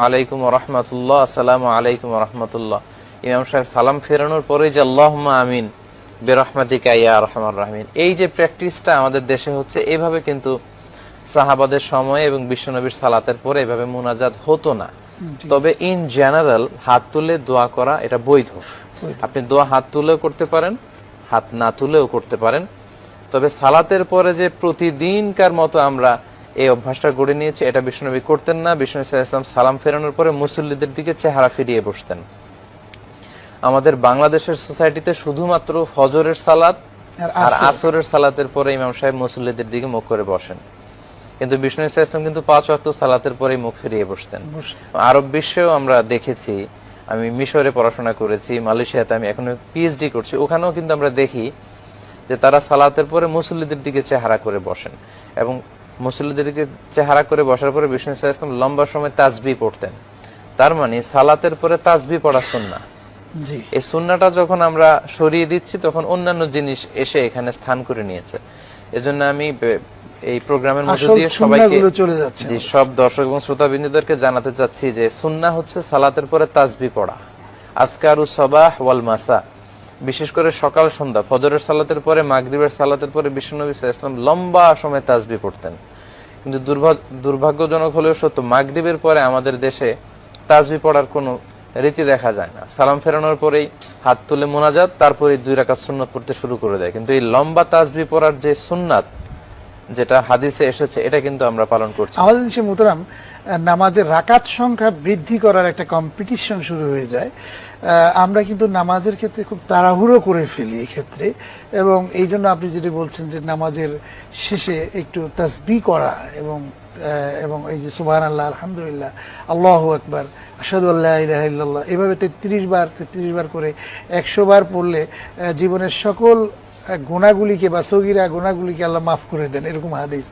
আলাইকুম রহমতুল্লাহ। আসসালামু আলাইকুম রহমতুল্লাহ। ইমাম সাহেব সালাম ফেরানোর পরে যে আল্লাহুম্মা আমিন বিরহমাতিকা ইয়া আরহামার রাহিমিন, এই যে প্র্যাকটিসটা আমাদের দেশে হচ্ছে, এভাবে কিন্তু সাহাবাদের সময়ে এবং বিশ্বনবীর সালাতের পরে এভাবে মুনাজাত হতো না। তবে ইন জেনারেল হাত তুলে দোয়া করা এটা বৈধ। আপনি দোয়া হাত তুলেও করতে পারেন, হাত না তুলেও করতে পারেন। তবে সালাতের পরে যে প্রতিদিনকার মতো আমরা এই অভ্যাসটা গড়ে নিয়েছি, এটা বিশ্বনবী করতেন না। বিশ্বনবী সাল্লাল্লাহু আলাইহি ওয়াসাল্লাম সালাম ফেরানোর পরে মুসল্লিদের দিকে চেহারা ফিরিয়ে বসতেন। আমাদের বাংলাদেশের সোসাইটিতে শুধুমাত্র ফজরের সালাত আর আসরের সালাতের পরে ইমাম সাহেব মুসল্লিদের দিকে মুখ করে বসেন, কিন্তু বিষ্ণু সাল্লাল্লাহু আলাইহি ওয়াসাল্লাম কিন্তু 5 ওয়াক্ত সালাতের পরেই মুখ ফিরিয়ে বসতেন। আরব বিশ্বেও আমরা দেখেছি, আমি মিশরে পড়াশোনা করেছি, মালয়েশিয়াতে আমি এখনো পিএইচডি করছি, ওখানেও কিন্তু আমরা দেখি যে তারা সালাতের পরে মুসল্লিদের দিকে চেহারা করে বসেন, এবং মুসল্লিদেরকে চেহারা করে বসার পরে বিষ্ণু সাল্লাল্লাহু আলাইহি ওয়াসাল্লাম লম্বা সময় তাসবিহ পড়তেন। তার মানে সালাতের পরে তাসবিহ পড়া সুন্নাহ। এই সুন্নাহটা যখন আমরা সরিয়ে দিচ্ছি, তখন অন্যান্য জিনিস এসে এখানে স্থান করে নিয়েছে। এজন্য আমি এই প্রোগ্রামের মধ্যে দিয়ে সবাইকে, সব দর্শক এবং শ্রোতাবৃন্দদেরকে জানাতে চাচ্ছি যে সুন্নাহ হচ্ছে সালাতের পরে তাসবিহ পড়া, আযকারুস সাবাহ ওয়াল মাসা, বিশেষ করে সকাল সন্ধ্যা, ফজরের সালাতের পরে, মাগরিবের সালাতের পরে বিশ্বনবী সাল্লাল্লাহু আলাইহি ওয়াসাল্লাম লম্বা সময় তাসবিহ পড়তেন। কিন্তু দুর্ভাগ্যজনক হলেও সত্য, মাগরিবের পরে আমাদের দেশে তাসবিহ পড়ার কোনো রীতি দেখা যায় না। সালাম ফেরানোর পরেই হাত তুলে মুনাজাত, তারপরে 2 রাকাত সুন্নাত পড়তে শুরু করে দেয়। কিন্তু এই লম্বা তাসবিহ পড়ার যে সুন্নাত, যেটা হাদিসে এসেছে, এটা কিন্তু আমরা পালন করছি। আমাদের দেশে মুহতারাম নামাজের রাকাত সংখ্যা বৃদ্ধি করার একটা কম্পিটিশন শুরু হয়ে যায়। আমরা কিন্তু নামাজের ক্ষেত্রে খুব তাড়াহুড়ো করে ফেলি এই ক্ষেত্রে, এবং এই জন্য আপনি যেটা বলছেন যে নামাজের শেষে একটু তাসবিহ করা এবং এই যে সুবহানাল্লাহ, আলহামদুলিল্লাহ, আল্লাহু আকবার, আশহাদু আল্লা ইলাহা ইল্লাল্লাহ, এভাবে 33 বার করে 100 বার পড়লে জীবনের সকল গুনাহগুলিকে বা সগীরা গুনাহগুলিকে আল্লাহ মাফ করে দেন, এরকম হাদিস।